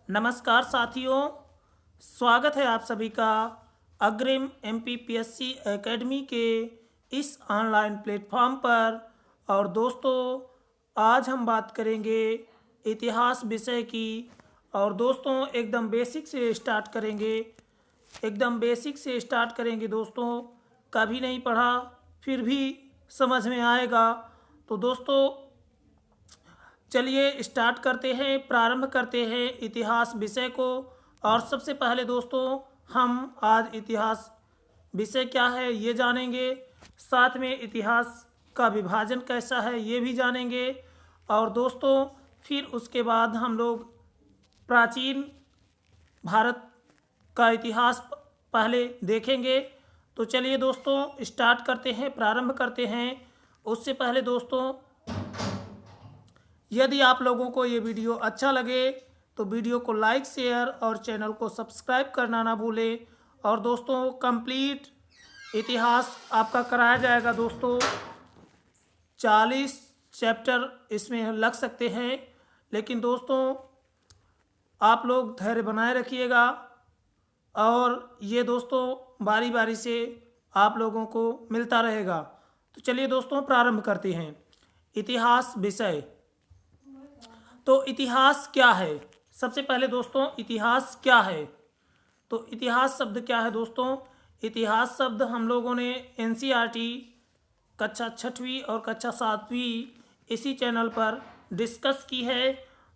नमस्कार साथियों, स्वागत है आप सभी का अग्रिम एमपीपीएससी एकेडमी के इस ऑनलाइन प्लेटफॉर्म पर। और दोस्तों, आज हम बात करेंगे इतिहास विषय की। और दोस्तों, एकदम बेसिक से स्टार्ट करेंगे दोस्तों। कभी नहीं पढ़ा फिर भी समझ में आएगा। तो दोस्तों, चलिए स्टार्ट करते हैं, प्रारंभ करते हैं इतिहास विषय को। और सबसे पहले दोस्तों, हम आज इतिहास विषय क्या है ये जानेंगे, साथ में इतिहास का विभाजन कैसा है ये भी जानेंगे। और दोस्तों, फिर उसके बाद हम लोग प्राचीन भारत का इतिहास पहले देखेंगे। तो चलिए दोस्तों स्टार्ट करते हैं, प्रारंभ करते हैं। उससे पहले दोस्तों, यदि आप लोगों को ये वीडियो अच्छा लगे तो वीडियो को लाइक, शेयर और चैनल को सब्सक्राइब करना ना भूलें। और दोस्तों, कंप्लीट इतिहास आपका कराया जाएगा दोस्तों। 40 चैप्टर इसमें लग सकते हैं, लेकिन दोस्तों आप लोग धैर्य बनाए रखिएगा। और ये दोस्तों बारी बारी से आप लोगों को मिलता रहेगा। तो चलिए दोस्तों प्रारंभ करते हैं इतिहास विषय। तो इतिहास क्या है? सबसे पहले दोस्तों, इतिहास क्या है? तो इतिहास शब्द क्या है दोस्तों? इतिहास शब्द हम लोगों ने एनसीईआरटी कक्षा 6वीं और कक्षा 7वीं इसी चैनल पर डिस्कस की है।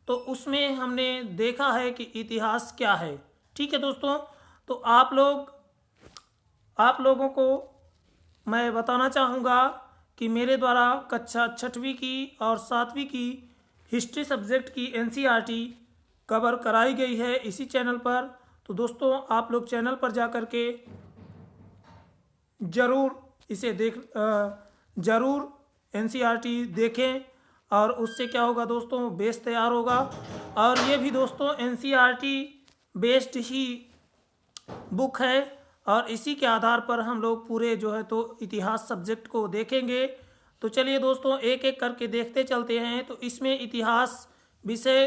तो उसमें हमने देखा है कि इतिहास क्या है। ठीक है दोस्तों, तो आप लोगों को मैं बताना चाहूँगा कि मेरे द्वारा कक्षा 6वीं की और 7वीं की हिस्ट्री सब्जेक्ट की एनसीईआरटी कवर कराई गई है इसी चैनल पर। तो दोस्तों, आप लोग चैनल पर जा कर के ज़रूर एनसीईआरटी देखें। और उससे क्या होगा दोस्तों, बेस तैयार होगा। और ये भी दोस्तों एनसीईआरटी बेस्ड ही बुक है। और इसी के आधार पर हम लोग पूरे जो है तो इतिहास सब्जेक्ट को देखेंगे। तो चलिए दोस्तों एक एक करके देखते चलते हैं। तो इसमें इतिहास विषय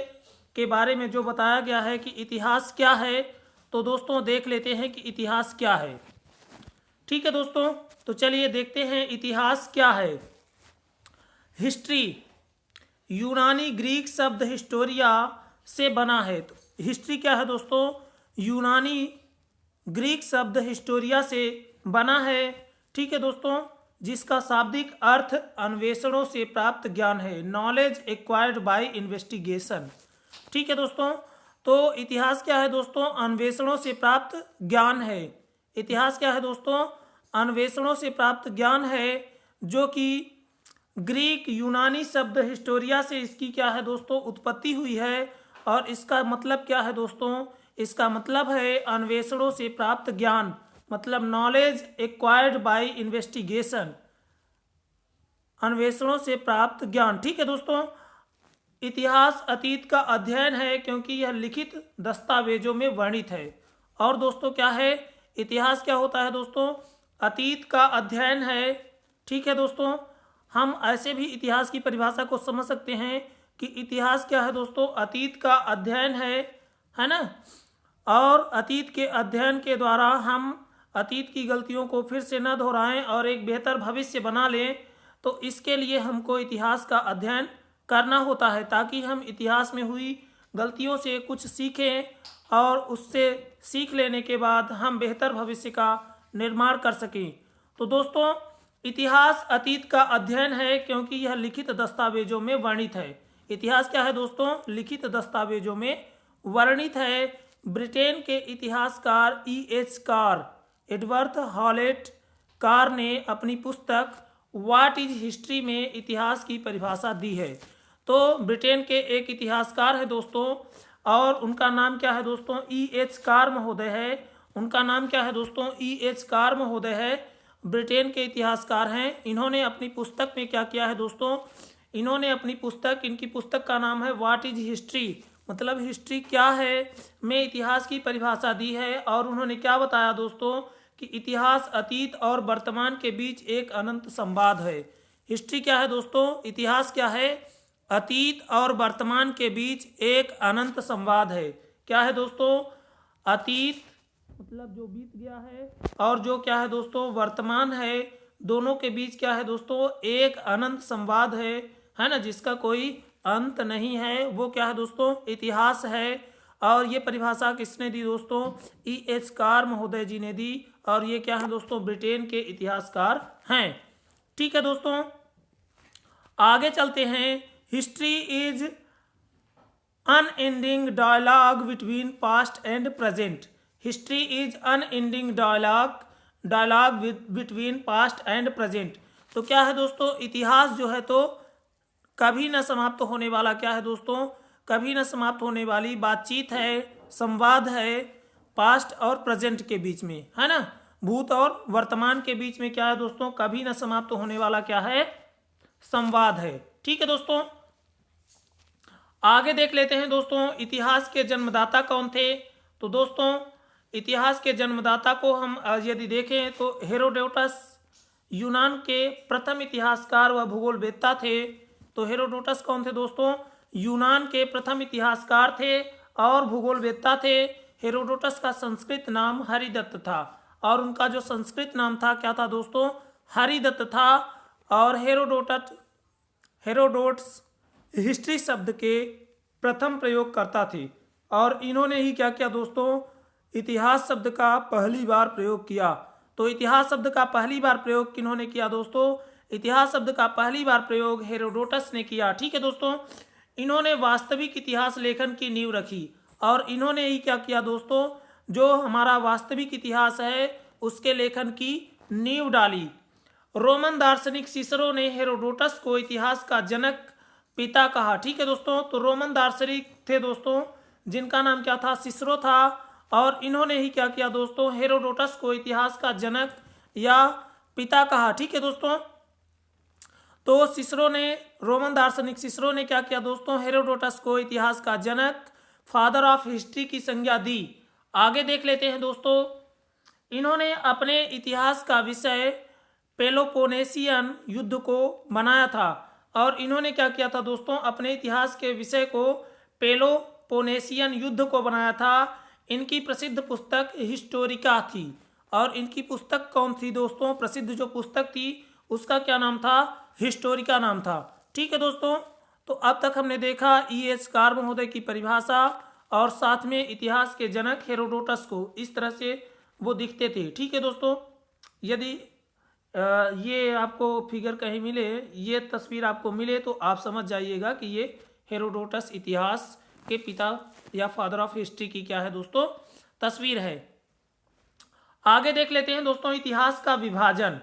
के बारे में जो बताया गया है कि इतिहास क्या है, तो दोस्तों देख लेते हैं कि इतिहास क्या है। ठीक है दोस्तों, तो चलिए देखते हैं इतिहास क्या है। हिस्ट्री यूनानी ग्रीक शब्द हिस्टोरिया से बना है। तो हिस्ट्री क्या है दोस्तों? यूनानी ग्रीक शब्द हिस्टोरिया से बना है। ठीक है दोस्तों, जिसका शाब्दिक अर्थ अन्वेषणों से प्राप्त ज्ञान है, नॉलेज एक्वायर्ड बाय इन्वेस्टिगेशन। ठीक है दोस्तों, तो इतिहास क्या है दोस्तों? अन्वेषणों से प्राप्त ज्ञान है। इतिहास क्या है दोस्तों? अन्वेषणों से प्राप्त ज्ञान है, जो कि ग्रीक यूनानी शब्द हिस्टोरिया से इसकी क्या है दोस्तों उत्पत्ति हुई है। और इसका मतलब क्या है दोस्तों? इसका मतलब है अन्वेषणों से प्राप्त ज्ञान, मतलब नॉलेज एक्वायर्ड बाय इन्वेस्टिगेशन, अन्वेषणों से प्राप्त ज्ञान। ठीक है दोस्तों, इतिहास अतीत का अध्ययन है क्योंकि यह लिखित दस्तावेजों में वर्णित है। और दोस्तों क्या है? इतिहास क्या होता है दोस्तों? अतीत का अध्ययन है। ठीक है दोस्तों, हम ऐसे भी इतिहास की परिभाषा को समझ सकते हैं कि इतिहास क्या है दोस्तों? अतीत का अध्ययन है ना। और अतीत के अध्ययन के द्वारा हम अतीत की गलतियों को फिर से न दोहराएं और एक बेहतर भविष्य बना लें। तो इसके लिए हमको इतिहास का अध्ययन करना होता है, ताकि हम इतिहास में हुई गलतियों से कुछ सीखें और उससे सीख लेने के बाद हम बेहतर भविष्य का निर्माण कर सकें। तो दोस्तों, इतिहास अतीत का अध्ययन है क्योंकि यह लिखित दस्तावेजों में वर्णित है। इतिहास क्या है दोस्तों? लिखित दस्तावेजों में वर्णित है। ब्रिटेन के इतिहासकार E.H. कार, एडवर्थ हॉलेट कार ने अपनी पुस्तक व्हाट इज हिस्ट्री में इतिहास की परिभाषा दी है। तो ब्रिटेन के एक इतिहासकार है दोस्तों, और उनका नाम क्या है दोस्तों? E.H. कार महोदय है। उनका नाम क्या है दोस्तों? E.H. कार महोदय है। ब्रिटेन के इतिहासकार हैं। इन्होंने अपनी पुस्तक में क्या किया है दोस्तों? इन्होंने अपनी पुस्तक, इनकी पुस्तक का नाम है व्हाट इज हिस्ट्री, मतलब हिस्ट्री क्या है में इतिहास की परिभाषा दी है। और उन्होंने क्या बताया दोस्तों कि इतिहास अतीत और वर्तमान के बीच एक अनंत संवाद है। हिस्ट्री क्या है दोस्तों? इतिहास क्या है? अतीत और वर्तमान के बीच एक अनंत संवाद है। क्या है दोस्तों, अतीत मतलब जो बीत गया है और जो क्या है दोस्तों वर्तमान है, दोनों के बीच क्या है दोस्तों एक अनंत संवाद है ना, जिसका कोई अंत नहीं है, वो क्या है दोस्तों इतिहास है। और ये परिभाषा किसने दी दोस्तों, E.H. कार महोदय जी ने दी, और ये क्या है दोस्तों ब्रिटेन के इतिहासकार हैं। ठीक है दोस्तों, आगे चलते हैं। History is unending dialogue between past and present. History is unending dialogue between past and present. तो क्या है दोस्तों, इतिहास जो है तो कभी न समाप्त होने वाला क्या है दोस्तों, कभी न समाप्त होने वाली बातचीत है, संवाद है पास्ट और प्रेजेंट के बीच में, है ना, भूत और वर्तमान के बीच में क्या है दोस्तों, कभी न समाप्त होने वाला क्या है, संवाद है। ठीक है दोस्तों, आगे देख लेते हैं दोस्तों इतिहास के जन्मदाता कौन थे। तो दोस्तों इतिहास के जन्मदाता को हम यदि देखें तो हेरोडोटस यूनान के प्रथम इतिहासकार व भूगोलवेत्ता थे। तो हेरोडोटस कौन थे दोस्तों, यूनान के प्रथम इतिहासकार थे और भूगोलवेत्ता थे। हेरोडोटस का संस्कृत नाम हरिदत्त था, और उनका जो संस्कृत नाम था क्या था दोस्तों, हरिदत्त था। और हेरोडोट्स हिस्ट्री शब्द के प्रथम प्रयोगकर्ता थे, और इन्होंने ही क्या किया दोस्तों, इतिहास शब्द का पहली बार प्रयोग किया। तो इतिहास शब्द का पहली बार प्रयोग किन्होंने किया दोस्तों, इतिहास शब्द का पहली बार प्रयोग हेरोडोटस ने किया। ठीक है दोस्तों, इन्होंने वास्तविक इतिहास लेखन की नींव रखी, और इन्होंने ही क्या किया दोस्तों, जो हमारा वास्तविक इतिहास है उसके लेखन की नींव डाली। रोमन दार्शनिक सिसरो ने हेरोडोटस को इतिहास का जनक पिता कहा। ठीक है दोस्तों, तो रोमन दार्शनिक थे दोस्तों जिनका नाम क्या था, सिसरो था, और इन्होंने ही क्या किया दोस्तों, हेरोडोटस को इतिहास का जनक या पिता कहा। ठीक है दोस्तों, तो सिसरो ने, रोमन दार्शनिक सिसरो ने क्या किया दोस्तों, हेरोडोटस को इतिहास का जनक, फादर ऑफ हिस्ट्री की संज्ञा दी। आगे देख लेते हैं दोस्तों, इन्होंने अपने इतिहास का विषय पेलोपोनेशियन युद्ध को बनाया था, और इन्होंने क्या किया था दोस्तों, अपने इतिहास के विषय को पेलोपोनेशियन युद्ध को बनाया था। इनकी प्रसिद्ध पुस्तक हिस्टोरिका थी, और इनकी पुस्तक कौन थी दोस्तों, प्रसिद्ध जो पुस्तक थी उसका क्या नाम था, हिस्टोरिका नाम था। ठीक है दोस्तों, तो अब तक हमने देखा E.H. कार महोदय की परिभाषा, और साथ में इतिहास के जनक हेरोडोटस को इस तरह से वो दिखते थे। ठीक है दोस्तों, यदि ये आपको फिगर कहीं मिले, ये तस्वीर आपको मिले, तो आप समझ जाइएगा कि ये हेरोडोटस इतिहास के पिता या फादर ऑफ हिस्ट्री की क्या है दोस्तों, तस्वीर है। आगे देख लेते हैं दोस्तों इतिहास का विभाजन।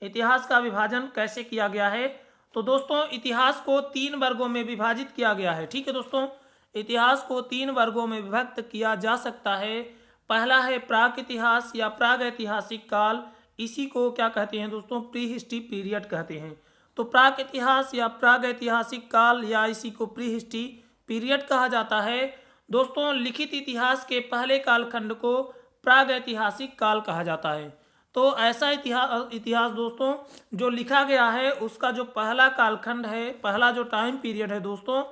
इतिहास का विभाजन कैसे किया गया है। तो दोस्तों इतिहास को 3 वर्गों में विभाजित किया गया है। ठीक है दोस्तों, इतिहास को 3 वर्गों में विभक्त किया जा सकता है। पहला है प्राक इतिहास या प्रागैतिहासिक काल, इसी को क्या कहते हैं दोस्तों, प्री हिस्ट्री पीरियड कहते हैं। तो प्राक इतिहास या प्रागैतिहासिक काल या इसी को प्री हिस्ट्री पीरियड कहा जाता है। दोस्तों लिखित इतिहास के पहले कालखंड को प्रागैतिहासिक काल कहा जाता है। तो ऐसा इतिहास दोस्तों जो लिखा गया है उसका जो पहला कालखंड है, पहला जो टाइम पीरियड है दोस्तों,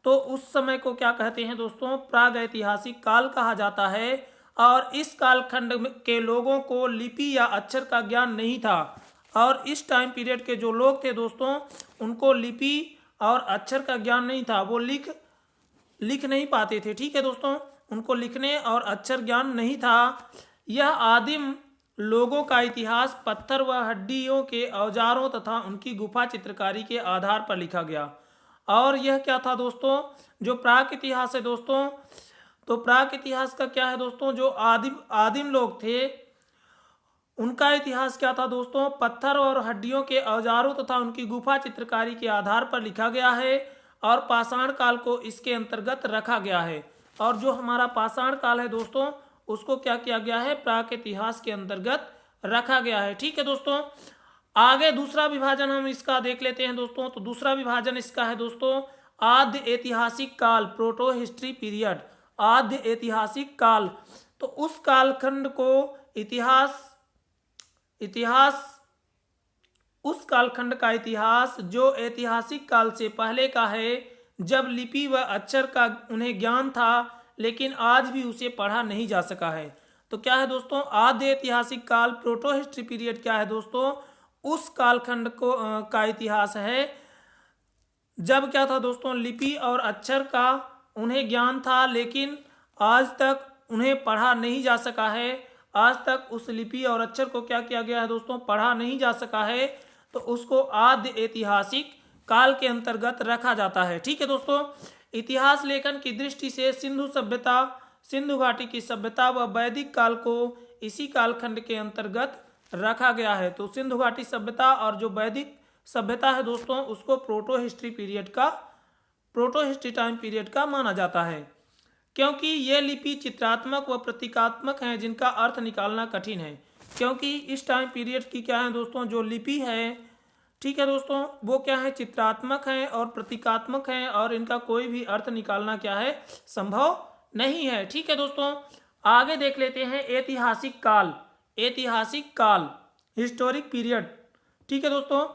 तो उस समय को क्या कहते हैं दोस्तों, प्रागैतिहासिक काल कहा जाता है। और इस कालखंड के लोगों को लिपि या अक्षर का ज्ञान नहीं था, और इस टाइम पीरियड के जो लोग थे दोस्तों उनको लिपि और अक्षर का ज्ञान नहीं था, वो लिख नहीं पाते थे। ठीक है दोस्तों, उनको लिखने और अक्षर ज्ञान नहीं था। यह आदिम लोगों का इतिहास पत्थर व हड्डियों के औजारों तथा उनकी गुफा चित्रकारी के आधार पर लिखा गया। और यह क्या था दोस्तों, जो प्राक इतिहास है दोस्तों, तो प्राक इतिहास का क्या है दोस्तों, जो आदिम लोग थे उनका इतिहास क्या था दोस्तों, पत्थर और हड्डियों के औजारों तथा उनकी गुफा चित्रकारी के आधार पर लिखा गया है, और पाषाण काल को इसके अंतर्गत रखा गया है। और जो हमारा पाषाण काल है दोस्तों उसको क्या किया गया है, प्राक इतिहास के अंतर्गत रखा गया है। ठीक है दोस्तों, आगे दूसरा विभाजन हम इसका देख लेते हैं दोस्तों। तो दूसरा विभाजन इसका है दोस्तों आद्य ऐतिहासिक काल, प्रोटो हिस्ट्री पीरियड, आद्य ऐतिहासिक काल। तो उस कालखंड को इतिहास उस कालखंड का इतिहास जो ऐतिहासिक काल से पहले का है, जब लिपि व अक्षर का उन्हें ज्ञान था, लेकिन आज भी उसे पढ़ा नहीं जा सका है। तो क्या है दोस्तों, आद्य ऐतिहासिक काल प्रोटो हिस्ट्री पीरियड क्या है दोस्तों, उस कालखंड को का इतिहास है जब क्या था दोस्तों, लिपि और अक्षर का उन्हें ज्ञान था लेकिन आज तक उन्हें पढ़ा नहीं जा सका है। आज तक उस लिपि और अक्षर को क्या किया गया है दोस्तों, पढ़ा नहीं जा सका है। तो उसको आद्य ऐतिहासिक काल के अंतर्गत रखा जाता है। ठीक है दोस्तों, इतिहास लेखन की दृष्टि से सिंधु सभ्यता, सिंधु घाटी की सभ्यता व वैदिक काल को इसी कालखंड के अंतर्गत रखा गया है। तो सिंधु घाटी सभ्यता और जो वैदिक सभ्यता है दोस्तों, उसको प्रोटो हिस्ट्री टाइम पीरियड का माना जाता है, क्योंकि ये लिपि चित्रात्मक व प्रतीकात्मक हैं जिनका अर्थ निकालना कठिन है। क्योंकि इस टाइम पीरियड की क्या है दोस्तों, जो लिपि है, ठीक है दोस्तों, वो क्या है, चित्रात्मक है और प्रतीकात्मक है और इनका कोई भी अर्थ निकालना क्या है, संभव नहीं है। ठीक है दोस्तों, आगे देख लेते हैं ऐतिहासिक काल, हिस्टोरिक पीरियड। ठीक है दोस्तों,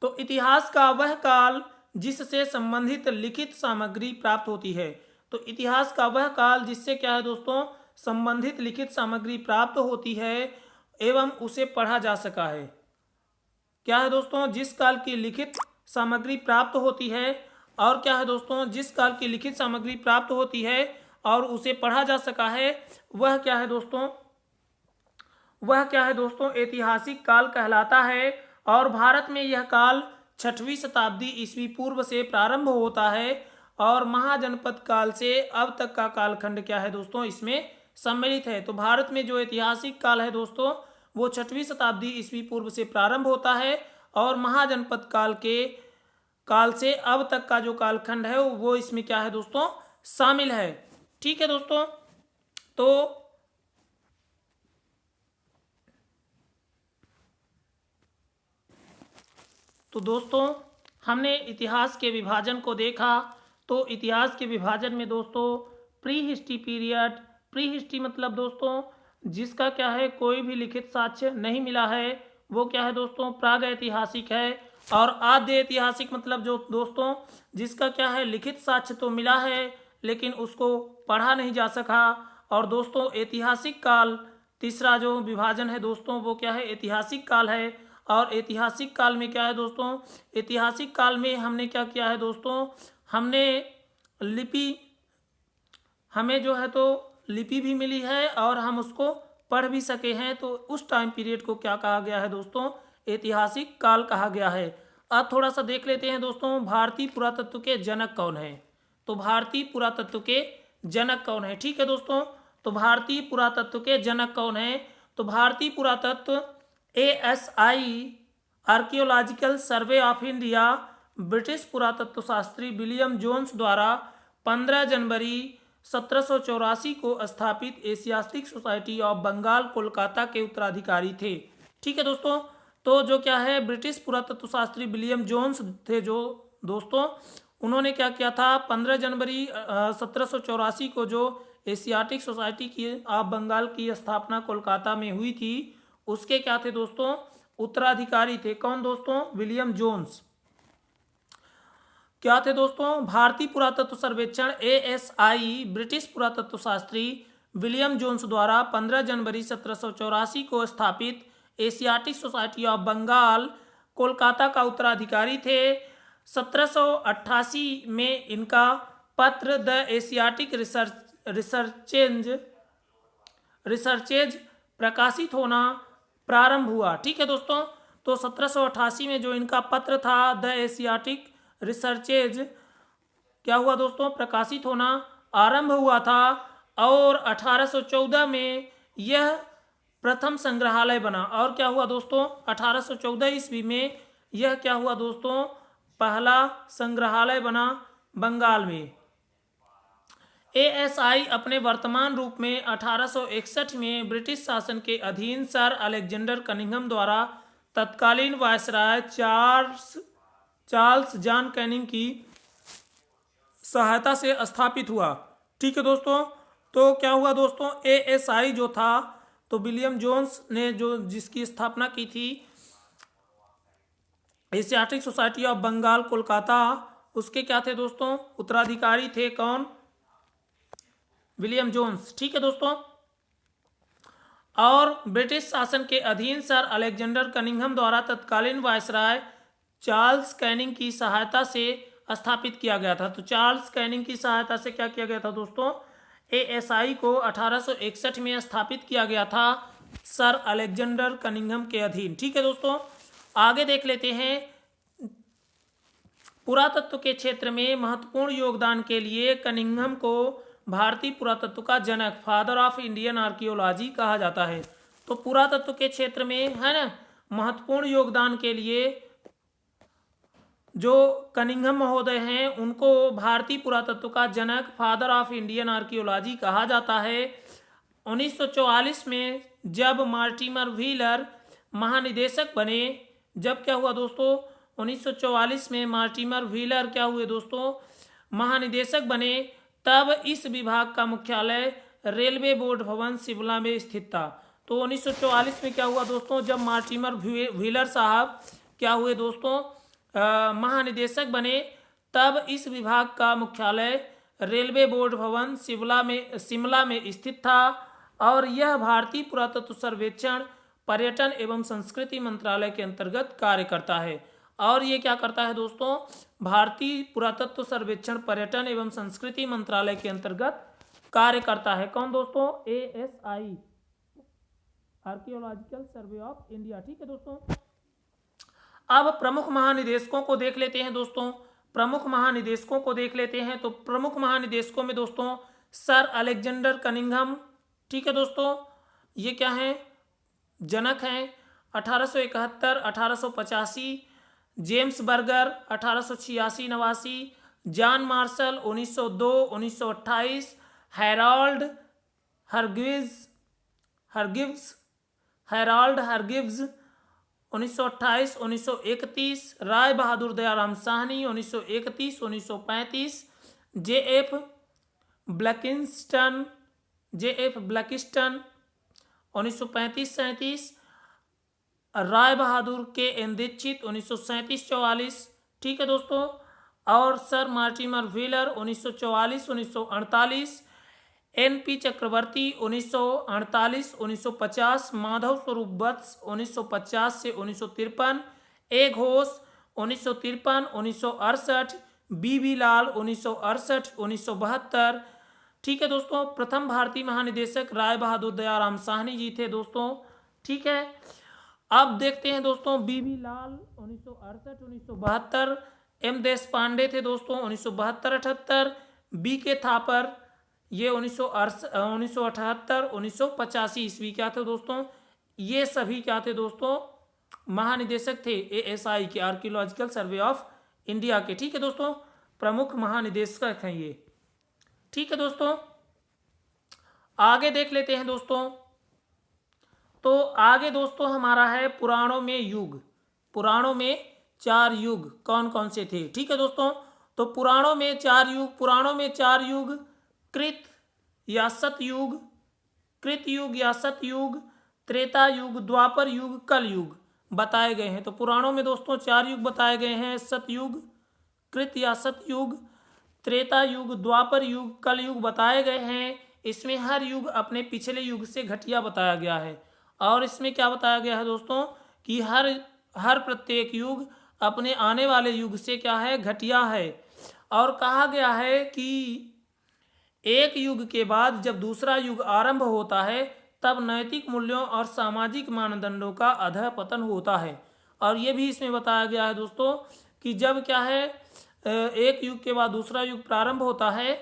तो इतिहास का वह काल जिससे संबंधित लिखित सामग्री प्राप्त होती है। तो इतिहास का वह काल जिससे क्या है दोस्तों, संबंधित लिखित सामग्री प्राप्त होती है एवं उसे पढ़ा जा सका है। क्या है दोस्तों, जिस काल की लिखित सामग्री प्राप्त होती है, और क्या है दोस्तों, जिस काल की लिखित सामग्री प्राप्त होती है और उसे पढ़ा जा सका है, वह क्या है दोस्तों, ऐतिहासिक काल कहलाता है। और भारत में यह काल 6वीं शताब्दी ईस्वी पूर्व से प्रारंभ होता है और महाजनपद काल से अब तक का कालखंड क्या है दोस्तों, इसमें सम्मिलित है। तो भारत में जो ऐतिहासिक काल है दोस्तों, वो 6वीं शताब्दी ईस्वी पूर्व से प्रारंभ होता है और महाजनपद काल से अब तक का जो कालखंड है वो इसमें क्या है दोस्तों, शामिल है। ठीक है दोस्तों, तो दोस्तों हमने इतिहास के विभाजन को देखा। तो इतिहास के विभाजन में दोस्तों प्री हिस्ट्री मतलब दोस्तों जिसका क्या है, कोई भी लिखित साक्ष्य नहीं मिला है, वो क्या है दोस्तों, प्राग ऐतिहासिक है। और आद्य ऐतिहासिक मतलब जो दोस्तों जिसका क्या है, लिखित साक्ष्य तो मिला है लेकिन उसको पढ़ा नहीं जा सका। और दोस्तों ऐतिहासिक काल, तीसरा जो विभाजन है दोस्तों, वो क्या है, ऐतिहासिक काल है। और ऐतिहासिक काल में क्या है दोस्तों, ऐतिहासिक काल में हमने क्या किया है दोस्तों, हमने हमें जो है तो लिपि भी मिली है और हम उसको पढ़ भी सके हैं। तो उस टाइम पीरियड को क्या कहा गया है दोस्तों, ऐतिहासिक काल कहा गया है। अब थोड़ा सा देख लेते हैं दोस्तों, भारतीय पुरातत्व के जनक कौन है। तो भारतीय पुरातत्व के जनक कौन है, ठीक है दोस्तों, तो भारतीय पुरातत्व के जनक कौन है। तो भारतीय पुरातत्व ASI archaeological survey of India British पुरातत्व शास्त्री विलियम जोन्स द्वारा 15 जनवरी 1784 को स्थापित Asiatic Society of Bengal Kolkata के उत्तराधिकारी थे। ठीक है दोस्तों, तो जो क्या है, ब्रिटिश पुरातत्व शास्त्री विलियम जोन्स थे जो दोस्तों, उन्होंने क्या किया था, 15 जनवरी 1784 को जो एशियाटिक सोसाइटी की ऑफ बंगाल की स्थापना कोलकाता में हुई थी, उसके क्या थे दोस्तों, उत्तराधिकारी थे। कौन दोस्तों, विलियम जोन्स। क्या थे दोस्तों, भारतीय पुरातत्व सर्वेक्षण ASI ब्रिटिश पुरातत्व शास्त्री विलियम जोन्स द्वारा 15 जनवरी 1784 को स्थापित Asiatic Society of Bengal Kolkata का उत्तराधिकारी थे। 1788 में इनका पत्र द एशियाटिक रिसर्चेज प्रकाशित होना प्रारंभ हुआ। ठीक है दोस्तों, तो 1788 में जो इनका पत्र था द एशियाटिक रिसर्चेज क्या हुआ दोस्तों, प्रकाशित होना आरंभ हुआ था। और 1814 में यह प्रथम संग्रहालय बना। और क्या हुआ दोस्तों, 1814 ईस्वी में यह क्या हुआ दोस्तों, पहला संग्रहालय बना बंगाल में। ASI अपने वर्तमान रूप में 1861 में ब्रिटिश शासन के अधीन सर अलेक्जेंडर कनिंघम द्वारा तत्कालीन वायसराय चार्ल्स जॉन कैनिंग की सहायता से स्थापित हुआ। ठीक है दोस्तों, तो क्या हुआ दोस्तों, ASI जो था, तो विलियम जोन्स ने जो जिसकी स्थापना की थी Asiatic Society of Bengal Kolkata, उसके क्या थे दोस्तों, उत्तराधिकारी थे कौन, विलियम जोन्स, ठीक है दोस्तों। और ब्रिटिश शासन के अधीन सर अलेक्जेंडर कनिंघम द्वारा तत्कालीन वायसराय चार्ल्स कैनिंग की सहायता से स्थापित किया गया था। तो चार्ल्स कैनिंग की सहायता से क्या किया गया था दोस्तों, एएसआई को 1861 में स्थापित किया गया था सर अलेक्जेंडर कनिंघम के अधीन, ठीक है दोस्तों। आगे देख लेते हैं, पुरातत्व के क्षेत्र में महत्वपूर्ण योगदान के लिए कनिंघम को भारतीय पुरातत्व का जनक, फादर ऑफ इंडियन आर्कियोलॉजी कहा जाता है। तो पुरातत्व के क्षेत्र में है ना महत्वपूर्ण योगदान के लिए जो कनिंघम महोदय हैं उनको भारतीय पुरातत्व का जनक, फादर ऑफ इंडियन आर्कियोलॉजी कहा जाता है। 1944 में जब मार्टिमर व्हीलर महानिदेशक बने, जब क्या हुआ दोस्तों, 1944 में मार्टिमर व्हीलर क्या हुए दोस्तों, महानिदेशक बने, तब इस विभाग का मुख्यालय रेलवे बोर्ड भवन शिमला में स्थित था। तो 1944 में क्या हुआ दोस्तों, जब मार्टिमर व्हीलर साहब क्या हुए दोस्तों, महानिदेशक बने, तब इस विभाग का मुख्यालय रेलवे बोर्ड भवन शिमला में स्थित था। और यह भारतीय पुरातत्व सर्वेक्षण, पर्यटन एवं संस्कृति मंत्रालय के अंतर्गत कार्य करता है। और ये क्या करता है दोस्तों, भारतीय पुरातत्व सर्वेक्षण, पर्यटन एवं संस्कृति मंत्रालय के अंतर्गत कार्य करता है। कौन दोस्तों, ASI, archaeological survey of India, ठीक है दोस्तों। अब प्रमुख महानिदेशकों को देख लेते हैं दोस्तों, प्रमुख महानिदेशकों को देख लेते हैं। तो प्रमुख महानिदेशकों में दोस्तों सर अलेक्जेंडर कनिंघम, ठीक है दोस्तों, ये क्या हैं, जनक हैं। 1871, 1885, James Burgess 1886-89, John Marshall 1902, 1928, Harold Hargreaves 1928, 1931, Rai Bahadur Dayaram Sahni 1931, 1935, J F Blakiston 1935-37, Rai Bahadur K N Dikshit 1937-44, ठीक है दोस्तों। और sir Mortimer Wheeler 1944-1948, N P Chakravarti 1948-1950, Madho Swarup Vats 1950 से 1953, ए घोष 1953-1968, बीबी लाल 1968-1972, ठीक है दोस्तों। प्रथम भारतीय महानिदेशक राय बहादुर दयाराम साहनी जी थे दोस्तों, ठीक है। अब देखते हैं दोस्तों, बीबी लाल 1968-1972, एम देश पांडे थे दोस्तों 1972-78, बी के थापर ये 1978-1985 ईस्वी क्या थे दोस्तों, ये सभी क्या थे दोस्तों, महानिदेशक थे एएसआई के, आर्कियोलॉजिकल सर्वे ऑफ इंडिया के, ठीक है दोस्तों। प्रमुख महानिदेशक हैं ये, ठीक है दोस्तों। आगे देख लेते हैं दोस्तों, तो आगे दोस्तों हमारा है पुराणों में युग, पुराणों में 4 युग कौन कौन से थे, ठीक है दोस्तों। तो पुराणों में 4 युग कृत या सतयुग, त्रेता युग, द्वापर युग, कल युग बताए गए हैं। तो पुराणों में दोस्तों 4 युग बताए गए हैं, सतयुग, कृत या सतयुग, त्रेता युग, द्वापर युग, कल युग बताए गए हैं। इसमें हर युग अपने पिछले युग से घटिया बताया गया है। और इसमें क्या बताया गया है दोस्तों कि हर प्रत्येक युग अपने आने वाले युग से क्या है, घटिया है। और कहा गया है कि एक युग के बाद जब दूसरा युग आरंभ होता है तब नैतिक मूल्यों और सामाजिक मानदंडों का अधःपतन होता है। और ये भी इसमें बताया गया है दोस्तों कि जब क्या है एक युग के बाद दूसरा युग प्रारंभ होता है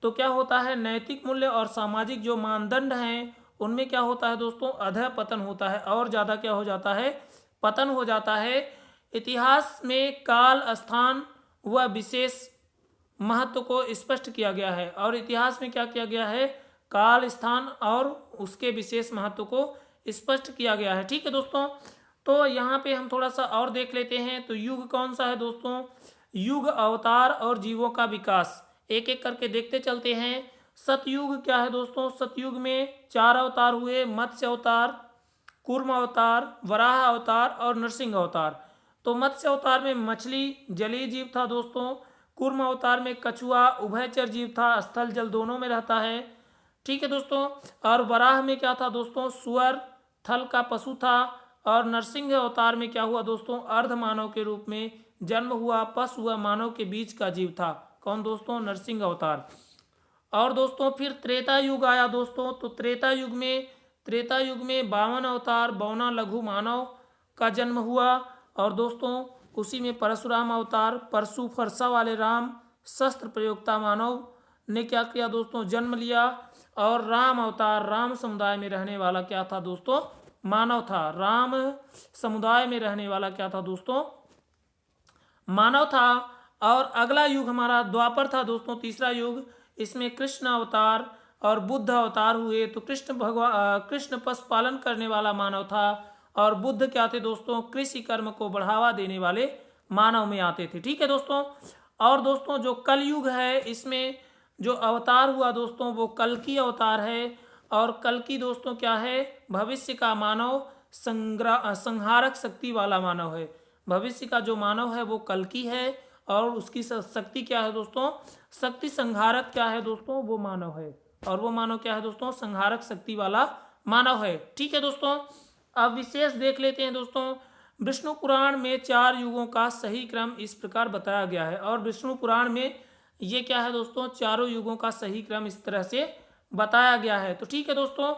तो क्या होता है, नैतिक मूल्य और सामाजिक जो मानदंड हैं उनमें क्या होता है दोस्तों, अधःपतन होता है, और ज़्यादा क्या हो जाता है, पतन हो जाता है। इतिहास में काल, स्थान व विशेष महत्व को स्पष्ट किया गया है। और इतिहास में क्या किया गया है, काल, स्थान और उसके विशेष महत्व को स्पष्ट किया गया है, ठीक है दोस्तों। तो यहाँ पे हम थोड़ा सा और देख लेते हैं। तो युग कौन सा है दोस्तों, युग अवतार और जीवों का विकास, एक एक करके देखते चलते हैं। सतयुग क्या है दोस्तों, सतयुग में 4 अवतार हुए, मत्स्य अवतार, कूर्म अवतार, वराह अवतार और नरसिंह अवतार। तो मत्स्य अवतार में मछली जलीय जीव था दोस्तों, कूर्म अवतार में कछुआ उभयचर जीव था, स्थल जल दोनों में रहता है। ठीक है दोस्तों। और वराह में क्या था दोस्तों, सुअर थल का पशु था। और नरसिंह अवतार में क्या हुआ दोस्तों, अर्ध मानव के रूप में जन्म हुआ, पशु व मानव के बीच का जीव था। कौन दोस्तों, नरसिंह अवतार। और दोस्तों फिर त्रेता युग आया दोस्तों, तो त्रेता युग में 52 अवतार 52 लघु मानव का जन्म हुआ। और दोस्तों उसी में परशुराम अवतार, परशु फरसा वाले राम, शस्त्र प्रयोक्ता मानव ने क्या किया दोस्तों, जन्म लिया। और राम अवतार राम समुदाय में रहने वाला क्या था दोस्तों, मानव था। राम समुदाय में रहने वाला क्या था दोस्तों, मानव था। और अगला युग हमारा द्वापर था दोस्तों, तीसरा युग। इसमें कृष्ण अवतार और बुद्ध अवतार हुए। तो कृष्ण पशुपालन करने वाला मानव था, और बुद्ध क्या थे दोस्तों, कृषि कर्म को बढ़ावा देने वाले मानव में आते थे। ठीक है दोस्तों। और दोस्तों जो कलयुग है, इसमें जो अवतार हुआ दोस्तों वो कल्कि अवतार है। और कल्कि दोस्तों क्या है, भविष्य का मानव, संहारक शक्ति वाला मानव है। भविष्य का जो मानव है वो कल्कि है, और उसकी शक्ति क्या है दोस्तों, शक्ति संहारक क्या है दोस्तों, वो मानव है। और वो मानव क्या है दोस्तों, संहारक शक्ति वाला मानव है। ठीक है दोस्तों। अब विशेष देख लेते हैं दोस्तों। विष्णु पुराण में 4 युगों का सही क्रम इस प्रकार बताया गया है। और विष्णु पुराण में ये क्या है दोस्तों, चारों युगों का सही क्रम इस तरह से बताया गया है। तो ठीक है दोस्तों,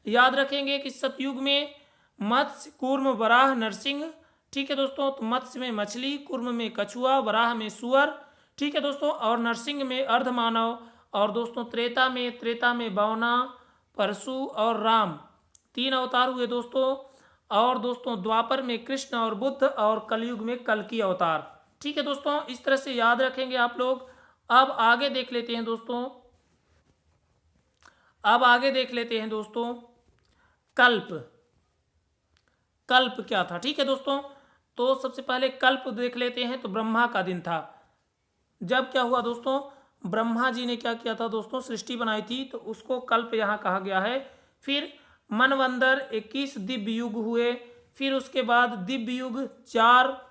याद रखेंगे कि सतयुग में मत्स्य, कूर्म, वराह, नरसिंह। ठीक है दोस्तों। तो मत्स्य में मछली, कूर्म में कछुआ, वराह में सुअर। ठीक है दोस्तों। और नरसिंह में अर्धमानव। और दोस्तों त्रेता में बौना, परशु और राम, 3 अवतार हुए दोस्तों। और दोस्तों द्वापर में कृष्ण और बुद्ध, और कलयुग में कल्कि अवतार। ठीक है दोस्तों, इस तरह से याद रखेंगे आप लोग। अब आगे देख लेते हैं दोस्तों, कल्प। कल्प क्या था, ठीक है दोस्तों। तो सबसे पहले कल्प देख लेते हैं। तो ब्रह्मा का दिन था। जब क्या हुआ दोस्तों, ब्रह्मा जी ने क्या किया था दोस्तों, सृष्टि बनाई थी, तो उसको कल्प यहाँ कहा गया है। फिर मनवंदर 21 दिव्य युग हुए। फिर उसके बाद दिव्य युग चार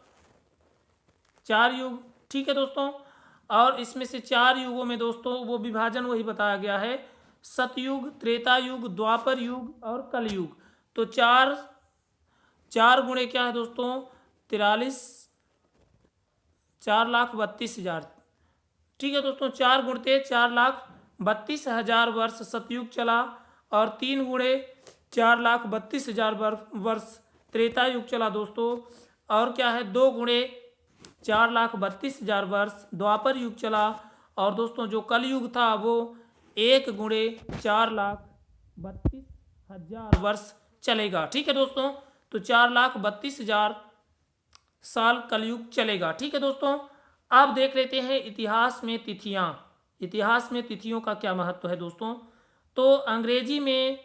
युग। ठीक है दोस्तों। और इसमें से 4 युगों में दोस्तों वो विभाजन वही बताया गया है, सतयुग, त्रेता युग, द्वापर युग और कलयुग। तो चार गुणे क्या है दोस्तों, 4,32,000। ठीक है दोस्तों, 4 गुणते 4,32,000 वर्ष सतयुग चला। और 3 गुणे 4,32,000 वर्ष त्रेता युग चला दोस्तों। और क्या है, 2 गुणे 4,32,000 वर्ष द्वापर युग चला। और दोस्तों जो कलयुग था वो 1 गुणे 4,32,000 वर्ष चलेगा। ठीक है दोस्तों। तो 4,32,000 साल कलयुग चलेगा। ठीक है दोस्तों। अब देख लेते हैं इतिहास में तिथियां। इतिहास में तिथियों का क्या महत्व है दोस्तों। तो अंग्रेजी में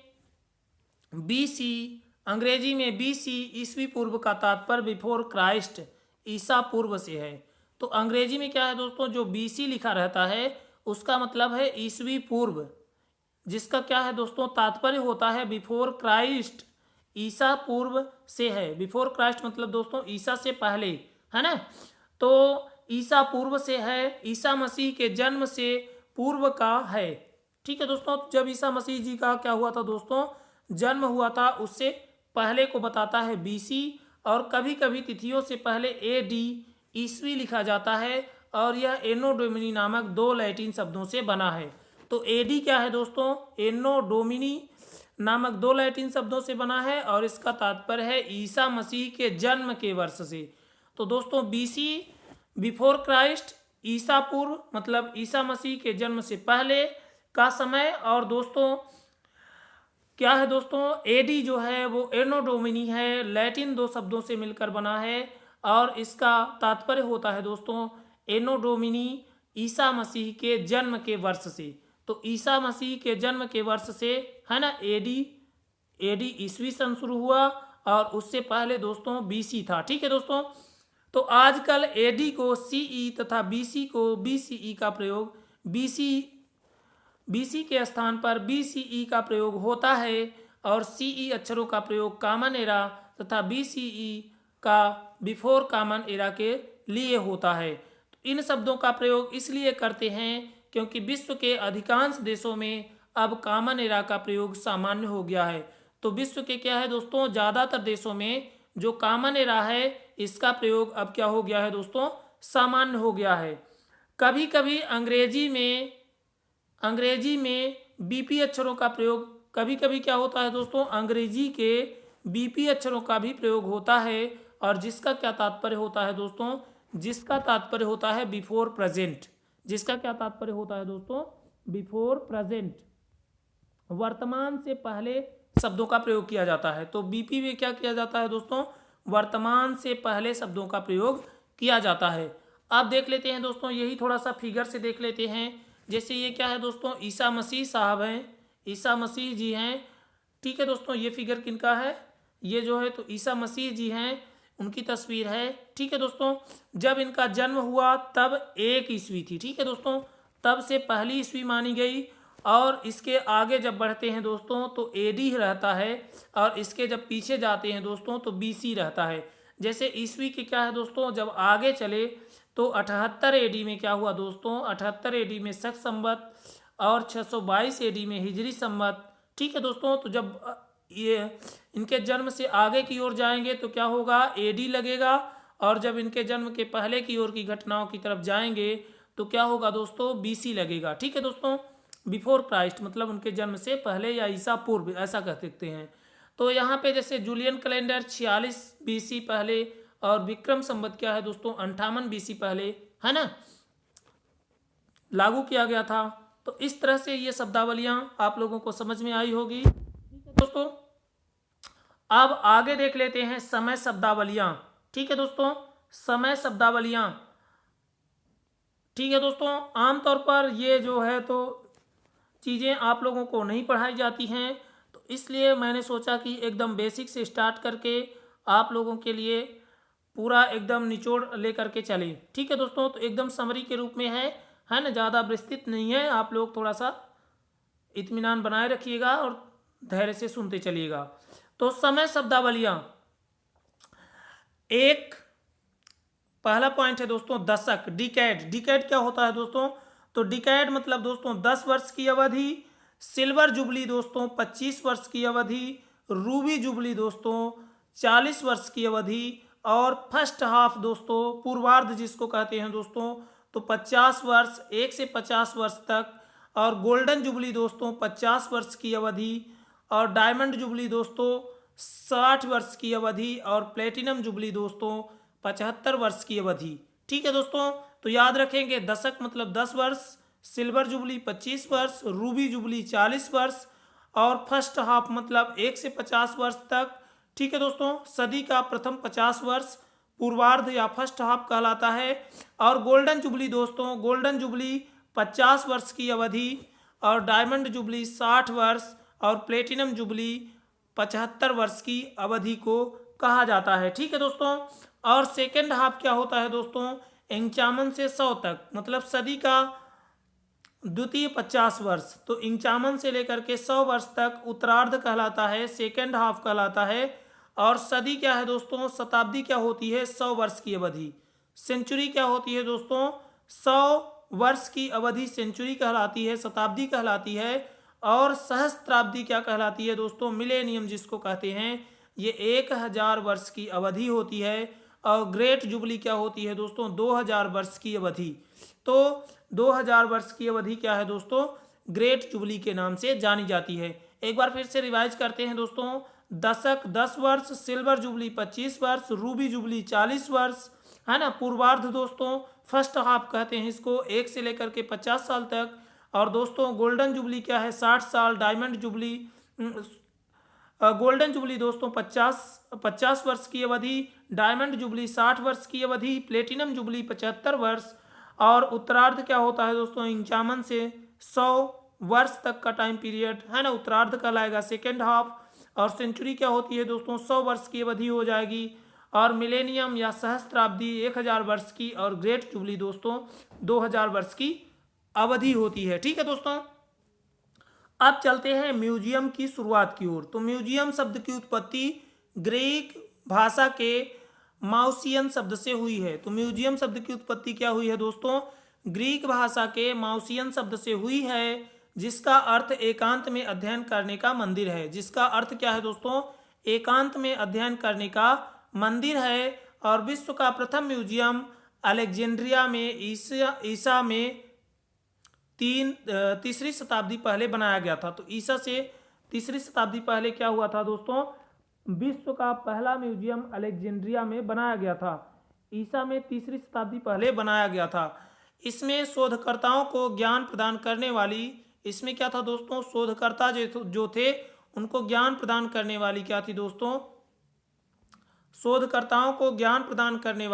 बीसी ईसवी पूर्व का तात्पर्य बिफोर क्राइस्ट, ईसा पूर्व से है। तो अंग्रेजी में क्या है दोस्तों, जो बीसी लिखा रहता है उसका मतलब है ईसवी पूर्व, जिसका क्या है दोस्तों तात्पर्य होता है बिफोर क्राइस्ट, ईसा पूर्व से है। बिफोर क्राइस्ट मतलब दोस्तों ईसा से पहले, है ना। तो ईसा पूर्व से है, ईसा मसीह के जन्म से पूर्व का है। ठीक है दोस्तों। जब ईसा मसीह जी का क्या हुआ था दोस्तों, जन्म हुआ था, उससे पहले को बताता है बीसी। और कभी कभी तिथियों से पहले एडी, ईस्वी लिखा जाता है। और यह एनो डोमिनी नामक 2 लैटिन शब्दों से बना है। तो एडी क्या है दोस्तों, एनो डोमिनी नामक 2 लैटिन शब्दों से बना है, और इसका तात्पर्य है ईसा मसीह के जन्म के वर्ष से। तो दोस्तों बीसी बिफोर क्राइस्ट, ईसा पूर्व मतलब ईसा मसीह के जन्म से पहले का समय। और दोस्तों क्या है दोस्तों, एडी जो है वो एनो डोमिनी है, लैटिन 2 शब्दों से मिलकर बना है। और इसका तात्पर्य होता है दोस्तों एनो डोमिनी, ईसा मसीह के जन्म के वर्ष से। तो ईसा मसीह के जन्म के वर्ष से, है ना, एडी ईस्वी सन शुरू हुआ, और उससे पहले दोस्तों बीसी था। ठीक है दोस्तों। तो आजकल एडी को सीई तथा बीसी को बीसीई का प्रयोग, बीसी के स्थान पर बीसीई का प्रयोग होता है। और सीई अक्षरों का प्रयोग कॉमन एरा तथा बीसीई का बिफोर कॉमन एरा के लिए होता है। तो इन शब्दों का प्रयोग इसलिए करते हैं क्योंकि विश्व के अधिकांश देशों में अब कॉमन एरा का प्रयोग सामान्य हो गया है। तो विश्व के क्या है दोस्तों, ज़्यादातर देशों में जो कॉमन एरा है इसका प्रयोग अब क्या हो गया है दोस्तों, सामान्य हो गया है। कभी कभी अंग्रेजी में बीपी अक्षरों का प्रयोग, कभी कभी क्या होता है दोस्तों, अंग्रेजी के बीपी अक्षरों का भी प्रयोग होता है, और जिसका क्या तात्पर्य होता है दोस्तों, जिसका तात्पर्य होता है बिफोर प्रेजेंट। जिसका क्या तात्पर्य होता है दोस्तों, बिफोर प्रेजेंट, वर्तमान से पहले शब्दों का प्रयोग किया जाता है। तो बीपी में क्या किया जाता है दोस्तों, वर्तमान से पहले शब्दों का प्रयोग किया जाता है। अब देख लेते हैं दोस्तों, यही थोड़ा सा फिगर से देख लेते हैं। जैसे ये क्या है दोस्तों, ईसा मसीह साहब हैं, ईसा मसीह जी हैं। ठीक है दोस्तों, ये फिगर किनका है, ये जो है तो ईसा मसीह जी हैं, उनकी तस्वीर है। ठीक है दोस्तों, जब इनका जन्म हुआ तब 1 ईस्वी थी। ठीक है दोस्तों, तब से पहली ईस्वी मानी गई, और इसके आगे जब बढ़ते हैं दोस्तों तो एडी रहता है, और इसके जब पीछे जाते हैं दोस्तों तो बीसी रहता है। जैसे ईस्वी के क्या है दोस्तों, जब आगे चले तो 78 एडी में क्या हुआ दोस्तों, 78 एडी में शक संवत, और 622 एडी में हिजरी संवत। ठीक है दोस्तों, तो जब ये इनके जन्म से आगे की ओर जाएंगे तो क्या होगा, एडी लगेगा, और जब इनके जन्म के पहले की ओर की घटनाओं की तरफ जाएंगे तो क्या होगा दोस्तों, बीसी लगेगा। ठीक है दोस्तों, बिफोर क्राइस्ट मतलब उनके जन्म से पहले या ईसा पूर्व, ऐसा कह सकते हैं। तो यहाँ पे जैसे जूलियन कैलेंडर 46 बीसी पहले, और विक्रम संवत क्या है दोस्तों, 58 बीसी पहले, है ना, लागू किया गया था। तो इस तरह से ये शब्दावलियां आप लोगों को समझ में आई होगी। ठीक है दोस्तों, अब आगे देख लेते हैं समय शब्दावलियां। ठीक है दोस्तों, समय शब्दावलियां। ठीक है दोस्तों, आमतौर पर ये जो है तो चीज़ें आप लोगों को नहीं पढ़ाई जाती हैं, तो इसलिए मैंने सोचा कि एकदम बेसिक से स्टार्ट करके आप लोगों के लिए पूरा एकदम निचोड़ लेकर के चलें। ठीक है दोस्तों, तो एकदम समरी के रूप में है ना, ज़्यादा विस्तृत नहीं है। आप लोग थोड़ा सा इत्मीनान बनाए रखिएगा और धैर्य से सुनते चलिएगा। तो समय शब्दावलियाँ, एक पहला पॉइंट है दोस्तों, दशक, डिकेड। डिकेड क्या होता है दोस्तों, तो डिकेड मतलब दोस्तों 10 वर्ष की अवधि, सिल्वर जुबली दोस्तों 25 वर्ष की अवधि, रूबी जुबली दोस्तों 40 वर्ष की अवधि, और फर्स्ट हाफ दोस्तों पूर्वार्ध जिसको कहते हैं दोस्तों तो 50 वर्ष, 1 से 50 वर्ष तक, और गोल्डन जुबली दोस्तों 50 वर्ष की अवधि, और डायमंड जुबली दोस्तों 60 वर्ष की अवधि, और प्लेटिनम जुबली दोस्तों 75 वर्ष की अवधि। ठीक है दोस्तों, तो याद रखेंगे, दशक मतलब 10 वर्ष, सिल्वर जुबली 25 वर्ष, रूबी जुबली 40 वर्ष, और फर्स्ट हाफ मतलब 1 से 50 वर्ष तक। ठीक है दोस्तों, सदी का प्रथम 50 वर्ष पूर्वार्ध या फर्स्ट हाफ कहलाता है, और गोल्डन जुबली दोस्तों, गोल्डन जुबली 50 वर्ष की अवधि, और डायमंड जुबली 60 वर्ष, और प्लेटिनम जुबली 75 वर्ष की अवधि को कहा जाता है। ठीक है दोस्तों, और सेकेंड हाफ क्या होता है दोस्तों, 51 से 100 तक, मतलब सदी का द्वितीय 50 वर्ष, तो 51 से लेकर के 100 वर्ष तक उत्तरार्ध कहलाता है, सेकेंड हाफ कहलाता है। और सदी क्या है दोस्तों, शताब्दी क्या होती है, 100 वर्ष की अवधि। सेंचुरी क्या होती है दोस्तों, 100 वर्ष की अवधि सेंचुरी कहलाती है, शताब्दी कहलाती है। और सहस्त्राब्दी क्या कहलाती है दोस्तों, मिलेनियम जिसको कहते हैं, ये 1000 वर्ष की अवधि होती है। और ग्रेट जुबली क्या होती है दोस्तों, 2000 वर्ष की अवधि। तो 2000 वर्ष की अवधि क्या है दोस्तों, ग्रेट जुबली के नाम से जानी जाती है। एक बार फिर से रिवाइज करते हैं दोस्तों, दशक 10 वर्ष, सिल्वर जुबली 25 वर्ष, रूबी जुबली 40 वर्ष, है ना, पूर्वार्ध दोस्तों फर्स्ट हाफ कहते हैं इसको, 1 से लेकर के 50 साल तक। और दोस्तों गोल्डन जुबली क्या है, 60 साल, डायमंड जुबली गोल्डन जुबली दोस्तों 50 वर्ष की अवधि, डायमंड जुबली 60 वर्ष की अवधि, प्लेटिनम जुबली 75 वर्ष। और उत्तरार्ध क्या होता है दोस्तों, 51 से 100 वर्ष तक का टाइम पीरियड, है ना, उत्तरार्ध कहलाएगा, सेकेंड हाफ। और सेंचुरी क्या होती है दोस्तों, 100 वर्ष की अवधि हो जाएगी। और मिलेनियम या सहस्त्राब्दी 1000 वर्ष की, और ग्रेट जुबली दोस्तों 2000 वर्ष की अवधि होती है। ठीक है दोस्तों, अब चलते हैं म्यूजियम की शुरुआत की ओर। तो म्यूजियम शब्द की उत्पत्ति ग्रीक भाषा के माउसियन शब्द से हुई है। तो म्यूजियम शब्द की उत्पत्ति क्या हुई है दोस्तों, ग्रीक भाषा के माउसियन शब्द से हुई है, जिसका अर्थ एकांत में अध्ययन करने का मंदिर है। जिसका अर्थ क्या है दोस्तों? एकांत में अध्ययन करने का मंदिर है। और विश्व का प्रथम म्यूजियम अलेक्जेंड्रिया में ईसा में तीसरी शताब्दी पहले बनाया गया था। तो ईसा से तीसरी शताब्दी पहले क्या हुआ था दोस्तों? विश्व का पहला म्यूजियम अलेक्जेंड्रिया में बनाया गया था। ईसा में तीसरी शताब्दी पहले बनाया गया था। इसमें शोधकर्ताओं को ज्ञान प्रदान करने वाली, इसमें क्या था दोस्तों? शोधकर्ता जो थे उनको ज्ञान प्रदान करने वाली क्या थी दोस्तों? शोधकर्ताओं को ज्ञान प्रदान करने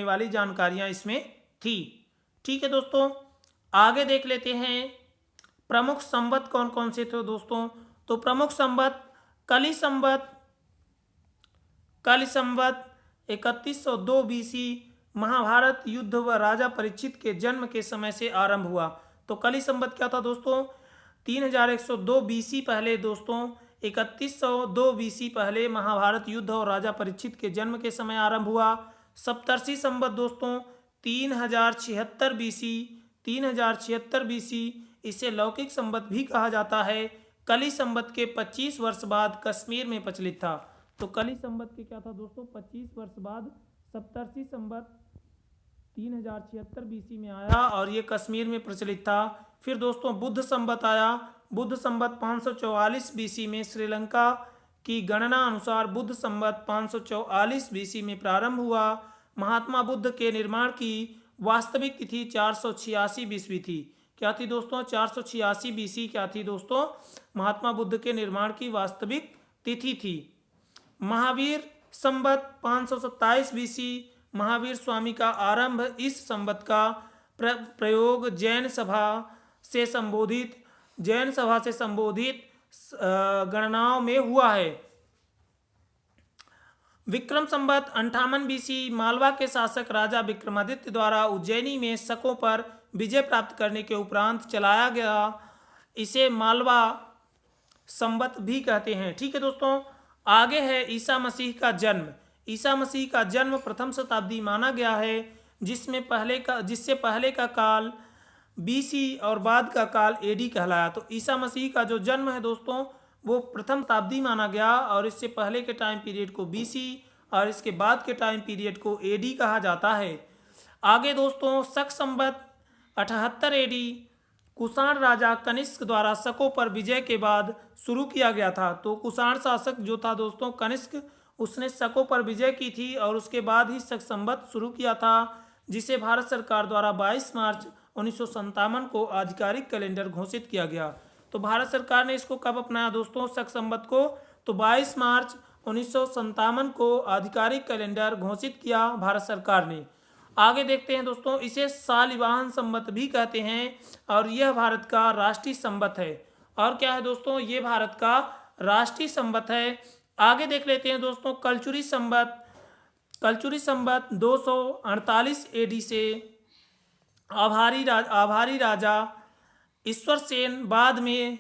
वाली जानकारियां इसमें थी। ठीक है दोस्तों, आगे देख लेते हैं प्रमुख संवत कौन कौन से थे दोस्तों। तो प्रमुख संवत कली संवत 3102 बीसी महाभारत युद्ध व राजा परीक्षित के जन्म के समय से आरंभ हुआ। तो कली संवत क्या था दोस्तों? 3102 बीसी पहले दोस्तों, 3102 बीसी पहले महाभारत युद्ध और राजा परीक्षित के जन्म के समय आरंभ हुआ। सप्तर्षि संवत दोस्तों 3076 बीसी, 3076 बीसी, इसे लौकिक संवत भी कहा जाता है। कली संवत के 25 वर्ष बाद कश्मीर में प्रचलित था। तो कली संवत के क्या था दोस्तों? 25 वर्ष बाद सप्तर्षि संवत 3076 बीसी में आया और ये कश्मीर में प्रचलित था। फिर दोस्तों बुद्ध संवत आया। बुद्ध संवत 544 बीसी में श्रीलंका की गणना अनुसार बुद्ध संवत 544 बीसी में प्रारंभ हुआ। महात्मा बुद्ध के निर्माण की वास्तविक तिथि 486 बीसवी थी। क्या थी दोस्तों? 486 बीसी क्या थी दोस्तों? महात्मा बुद्ध के निर्माण की वास्तविक तिथि थी। महावीर संवत 527 बीसी, महावीर स्वामी का आरंभ इस संवत का प्रयोग जैन सभा से संबोधित गणनाओं में हुआ है। विक्रम संवत 58 बीसी मालवा के शासक राजा विक्रमादित्य द्वारा उज्जैनी में शकों पर विजय प्राप्त करने के उपरांत चलाया गया, इसे मालवा संवत भी कहते हैं। ठीक है दोस्तों, आगे है ईसा मसीह का जन्म। ईसा मसीह का जन्म प्रथम शताब्दी माना गया है, जिससे पहले का काल बीसी और बाद का काल एडी कहलाया। तो ईसा मसीह का जो जन्म है दोस्तों वो प्रथम शताब्दी माना गया और इससे पहले के टाइम पीरियड को बीसी और इसके बाद के टाइम पीरियड को एडी कहा जाता है। आगे दोस्तों शक संवत 78 एडी कुषाण राजा कनिष्क द्वारा शकों पर विजय के बाद शुरू किया गया था। तो कुषाण शासक जो था दोस्तों कनिष्क, उसने शकों पर विजय की थी और उसके बाद ही शक संवत शुरू किया था, जिसे भारत सरकार द्वारा 22 मार्च 1957 को आधिकारिक कैलेंडर घोषित किया गया। तो भारत सरकार ने इसको कब अपनाया दोस्तों शक संवत को? तो 22 मार्च 1957 को आधिकारिक कैलेंडर घोषित किया भारत सरकार ने। आगे देखते हैं दोस्तों, इसे शालिवाहन संवत भी कहते हैं और यह भारत का राष्ट्रीय संवत है। और क्या है दोस्तों? ये भारत का राष्ट्रीय संवत है। आगे देख लेते हैं दोस्तों कलचुरी संवत। कलचुरी संवत 248 एडी से आभारी राजा ईश्वर सेन बाद में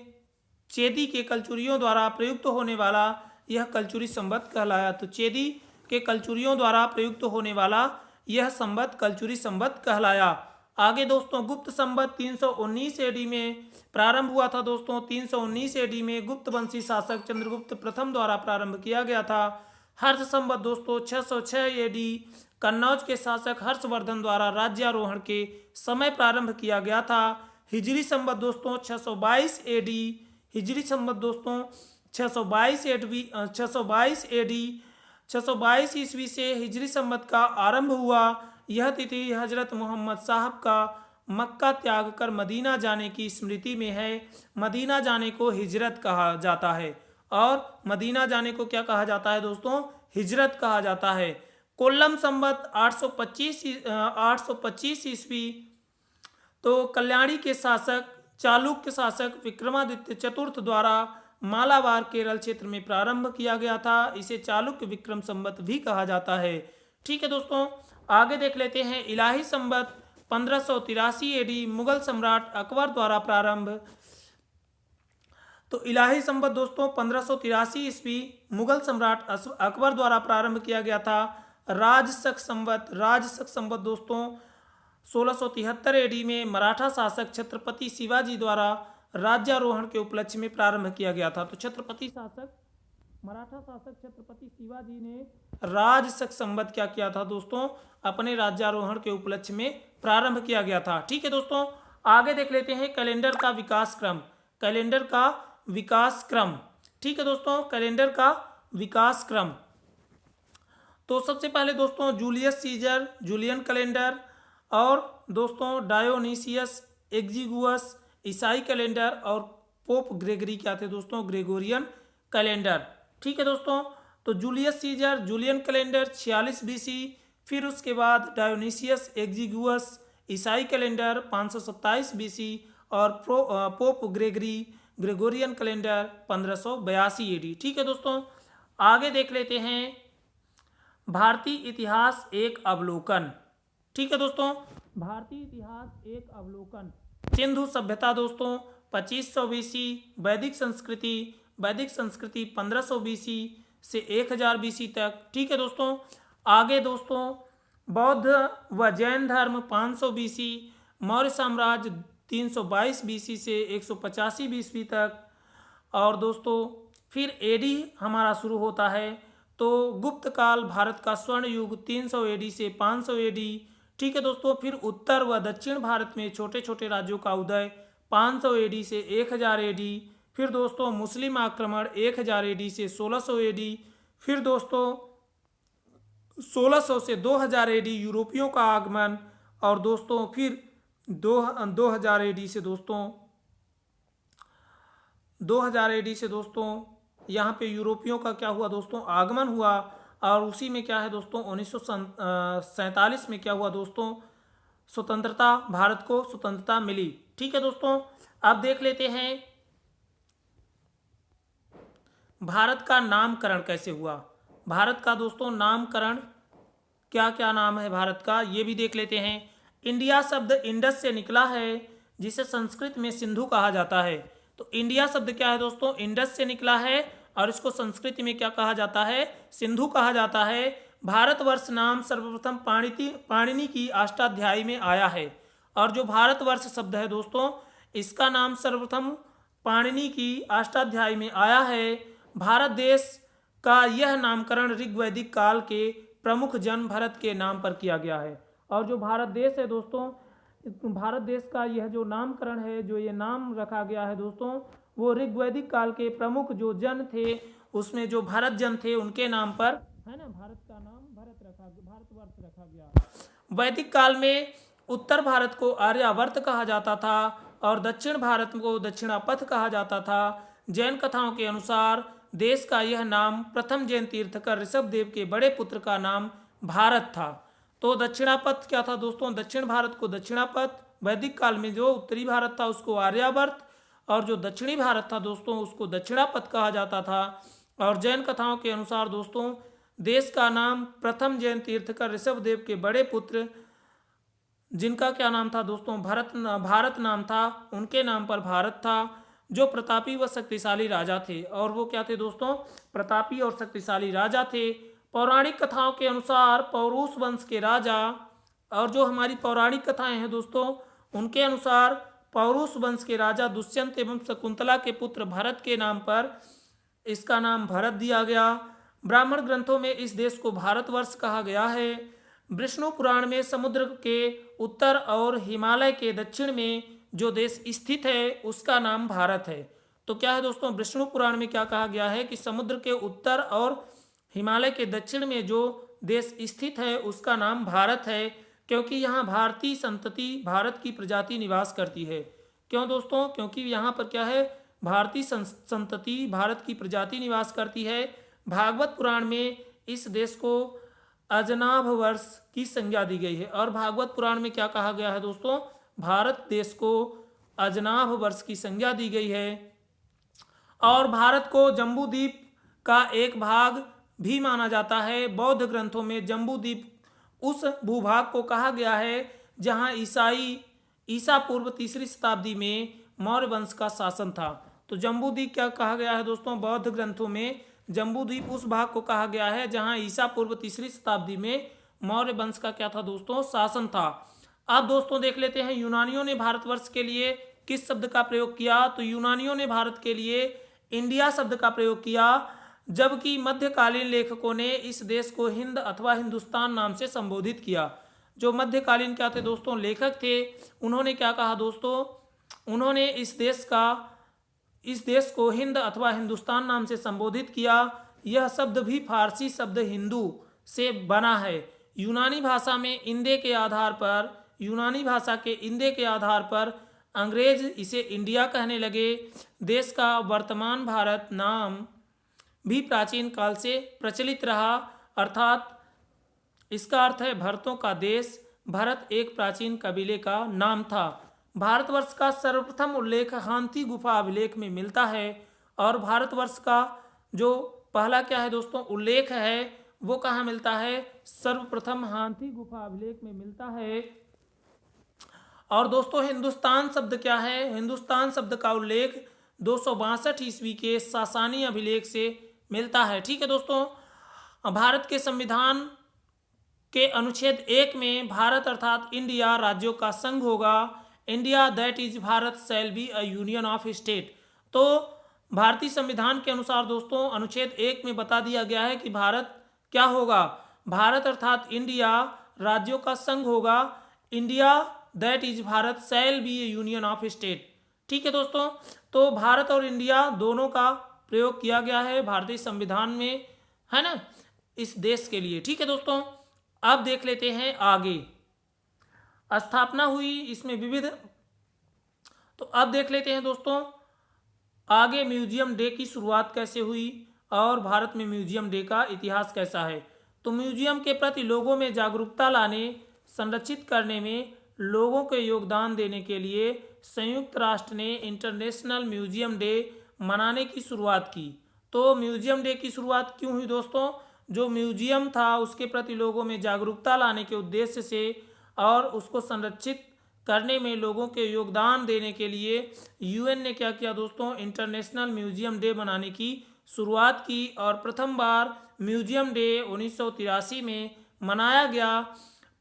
चेदी के कलचुरियों द्वारा प्रयुक्त होने वाला यह कलचुरी संवत कहलाया। तो चेदी के कलचुरियों द्वारा प्रयुक्त होने वाला यह संवत कलचुरी संवत कहलाया। आगे दोस्तों गुप्त संवत 319 एडी में प्रारंभ हुआ था दोस्तों। 319 एडी में गुप्त वंशी शासक चंद्रगुप्त प्रथम द्वारा प्रारंभ किया गया था। हर्ष संवत दोस्तों 606 एडी कन्नौज के शासक हर्षवर्धन द्वारा राज्यारोहण के समय प्रारंभ किया गया था। हिजरी संवत दोस्तों 622 एडी, हिजरी संवत दोस्तों 622 ईस्वी से हिजरी संवत का आरंभ हुआ। यह तिथि हजरत मोहम्मद साहब का मक्का त्याग कर मदीना जाने की स्मृति में है। मदीना जाने को हिजरत कहा जाता है और मदीना जाने को क्या कहा जाता है दोस्तों? हिजरत कहा जाता है। कोल्लम संवत 825 ईस्वी, तो कल्याणी के शासक चालुक्य शासक विक्रमादित्य चतुर्थ द्वारा मालाबार केरल क्षेत्र में प्रारंभ किया गया था। इसे चालुक्य विक्रम संवत भी कहा जाता है। ठीक है दोस्तों, आगे देख लेते हैं इलाही संवत 1583 एडी मुगल सम्राट अकबर द्वारा प्रारंभ। तो इलाही संवत दोस्तों 1583 ईस्वी मुगल सम्राट अकबर द्वारा प्रारंभ किया गया था। राजशक संवत दोस्तों 1673 एडी में मराठा शासक छत्रपति शिवाजी द्वारा राज्यारोहण के उपलक्ष्य में प्रारंभ किया गया था। तो मराठा शासक छत्रपति शिवाजी ने राजशक संवत क्या किया था दोस्तों, अपने राज्यारोहण के उपलक्ष्य में प्रारंभ किया गया था। ठीक है दोस्तों, आगे देख लेते हैं कैलेंडर का विकास क्रम। ठीक है दोस्तों, कैलेंडर का विकास क्रम। तो सबसे पहले दोस्तों जूलियस सीजर जूलियन कैलेंडर, और दोस्तों डायोनीसियस एग्जीगुअस ईसाई कैलेंडर, और पोप ग्रेगरी क्या थे दोस्तों, ग्रेगोरियन कैलेंडर। ठीक है दोस्तों, तो Julius Caesar Julian calendar 46 BC, फिर उसके बाद डायोनीसियस एग्जीगुअस ईसाई कैलेंडर 527 बीसी, और पोप ग्रेगोरियन कैलेंडर 1582 एडी। ठीक है दोस्तों, आगे देख लेते हैं भारतीय इतिहास एक अवलोकन। ठीक है दोस्तों, भारतीय इतिहास एक अवलोकन। सिंधु सभ्यता दोस्तों 2500 बीसी, वैदिक संस्कृति 1500 बीसी से 1000 बीसी तक। ठीक है दोस्तों, आगे दोस्तों बौद्ध व जैन धर्म 500 बीसी, मौर्य साम्राज्य 322 बीसी से 185 बीसी तक, और दोस्तों फिर एडी हमारा शुरू होता है। तो गुप्त काल भारत का स्वर्ण युग 300 एडी से 500 एडी। ठीक है दोस्तों, फिर उत्तर व दक्षिण भारत में छोटे छोटे राज्यों का उदय 500 एडी से 1000 एडी। फिर दोस्तों मुस्लिम आक्रमण 1000 एडी से 1600 एडी। फिर दोस्तों 1600 से 2000 एडी यूरोपियों का आगमन, और दोस्तों फिर 2000 एडी से दोस्तों यहाँ पे यूरोपियों का क्या हुआ दोस्तों, आगमन हुआ। और उसी में क्या है दोस्तों 1947 में क्या हुआ दोस्तों, भारत को स्वतंत्रता मिली। ठीक है दोस्तों, अब देख लेते हैं भारत का नामकरण कैसे हुआ। भारत का दोस्तों नामकरण क्या क्या नाम है भारत का, ये भी देख लेते हैं। इंडिया शब्द इंडस से निकला है, जिसे संस्कृत में सिंधु कहा जाता है। तो इंडिया शब्द क्या है दोस्तों, इंडस से निकला है, और इसको संस्कृत में क्या कहा जाता है, सिंधु कहा जाता है। भारतवर्ष नाम सर्वप्रथम पाणिनि की अष्टाध्यायी में आया है, और जो भारतवर्ष शब्द है दोस्तों, इसका नाम सर्वप्रथम पाणिनि की अष्टाध्यायी में आया है। भारत देश का यह नामकरण ऋग्वैदिक काल के प्रमुख जन भरत के नाम पर किया गया है। और जो भारत देश है दोस्तों, भारत देश का यह जो नामकरण है, जो ये नाम रखा गया है दोस्तों, वो ऋग्वैदिक काल के प्रमुख जो जन थे, उसमें जो भरत जन थे उनके नाम पर है ना, भारत का नाम भारतवर्ष रखा गया। वैदिक काल में उत्तर भारत को आर्यावर्त कहा जाता था, और दक्षिण भारत को दक्षिणापथ कहा जाता था। जैन कथाओं के अनुसार देश का यह नाम प्रथम जैन तीर्थकर ऋषभदेव के बड़े पुत्र का नाम भारत था। तो दक्षिणापथ क्या था दोस्तों, दक्षिण भारत को दक्षिणापथ, वैदिक काल में जो उत्तरी भारत था उसको आर्यावर्त, और जो दक्षिणी भारत था दोस्तों उसको दक्षिणापथ कहा जाता था। और जैन कथाओं के अनुसार दोस्तों देश का नाम प्रथम जैन तीर्थकर ऋषभदेव के बड़े पुत्र, जिनका क्या नाम था दोस्तों, भारत नाम था, उनके नाम पर भारत था, जो प्रतापी व शक्तिशाली राजा थे। और वो क्या थे दोस्तों, प्रतापी और शक्तिशाली राजा थे। पौराणिक कथाओं के अनुसार पौरुष वंश के राजा, और जो हमारी पौराणिक कथाएं हैं दोस्तों, उनके अनुसार पौरुष वंश के राजा दुष्यंत एवं शकुंतला के पुत्र भरत के नाम पर इसका नाम भरत दिया गया। ब्राह्मण ग्रंथों में इस देश को भारतवर्ष कहा गया है। विष्णु पुराण में समुद्र के उत्तर और हिमालय के दक्षिण में जो देश स्थित है उसका नाम भारत है। तो क्या है दोस्तों, विष्णु पुराण में क्या कहा गया है कि समुद्र के उत्तर और हिमालय के दक्षिण में जो देश स्थित है उसका नाम भारत है, क्योंकि यहाँ भारतीय संतति, भारत की प्रजाति निवास करती है। क्यों दोस्तों, क्योंकि यहाँ पर क्या है, भारतीय संतति, भारत की प्रजाति निवास करती है। भागवत पुराण में इस देश को अजनाभ वर्ष की संज्ञा दी गई है। और भागवत पुराण में क्या कहा गया है दोस्तों, भारत देश को अजनाभ वर्ष की संज्ञा दी गई है। और भारत को जम्बूद्वीप का एक भाग भी माना जाता है। बौद्ध ग्रंथों में जम्बूद्वीप उस भूभाग को कहा गया है जहां ईसा पूर्व 3री शताब्दी में मौर्य वंश का शासन था। तो जम्बूद्वीप क्या कहा गया है दोस्तों? बौद्ध ग्रंथों में जम्बूद्वीप उस भाग को कहा गया है जहां ईसा पूर्व 3री शताब्दी में मौर्य वंश का क्या था दोस्तों? शासन था। अब दोस्तों देख लेते हैं यूनानियों ने भारतवर्ष के लिए किस शब्द का प्रयोग किया। तो यूनानियों ने भारत के लिए इंडिया शब्द का प्रयोग किया, जबकि मध्यकालीन लेखकों ने इस देश को हिंद अथवा हिंदुस्तान नाम से संबोधित किया। जो मध्यकालीन क्या थे दोस्तों? लेखक थे। उन्होंने क्या कहा दोस्तों? उन्होंने इस देश को हिंद अथवा हिंदुस्तान नाम से संबोधित किया। यह शब्द भी फारसी शब्द हिंदू से बना है। यूनानी भाषा के इंदे के आधार पर अंग्रेज इसे इंडिया कहने लगे। देश का वर्तमान भारत नाम भी प्राचीन काल से प्रचलित रहा, अर्थात इसका अर्थ है भरतों का देश। भरत एक प्राचीन कबीले का नाम था। भारतवर्ष का सर्वप्रथम उल्लेख हाथी गुफा अभिलेख में मिलता है। और भारतवर्ष का जो पहला क्या है दोस्तों? उल्लेख है वो कहाँ मिलता है? सर्वप्रथम हाथी गुफा अभिलेख में मिलता है। और दोस्तों हिंदुस्तान शब्द क्या है? हिंदुस्तान शब्द का उल्लेख 262 ईस्वी के सासानी अभिलेख से मिलता है। ठीक है दोस्तों, भारत के संविधान के अनुच्छेद 1 में भारत अर्थात इंडिया राज्यों का संघ होगा। India that is Bharat shall be a union of state. तो भारतीय संविधान के अनुसार दोस्तों अनुच्छेद 1 में बता दिया गया है कि भारत क्या होगा? भारत अर्थात इंडिया राज्यों का संघ होगा। India that is Bharat shall be A union of state. ठीक है दोस्तों, तो भारत और इंडिया दोनों का प्रयोग किया गया है भारतीय संविधान में, है ना, इस देश के लिए। ठीक है दोस्तों, अब देख लेते हैं आगे। स्थापना हुई इसमें विविध, तो अब देख लेते हैं दोस्तों आगे म्यूजियम डे की शुरुआत कैसे हुई और भारत में म्यूजियम डे का इतिहास कैसा है। तो म्यूजियम के प्रति लोगों में जागरूकता लाने, संरक्षित करने में लोगों के योगदान देने के लिए संयुक्त राष्ट्र ने इंटरनेशनल म्यूजियम डे मनाने की शुरुआत की। तो म्यूजियम डे की शुरुआत क्यों हुई दोस्तों? जो म्यूजियम था उसके प्रति लोगों में जागरूकता लाने के उद्देश्य से और उसको संरक्षित करने में लोगों के योगदान देने के लिए यूएन ने क्या किया दोस्तों? इंटरनेशनल म्यूजियम डे मनाने की शुरुआत की। और प्रथम बार म्यूजियम डे 1983 में मनाया गया।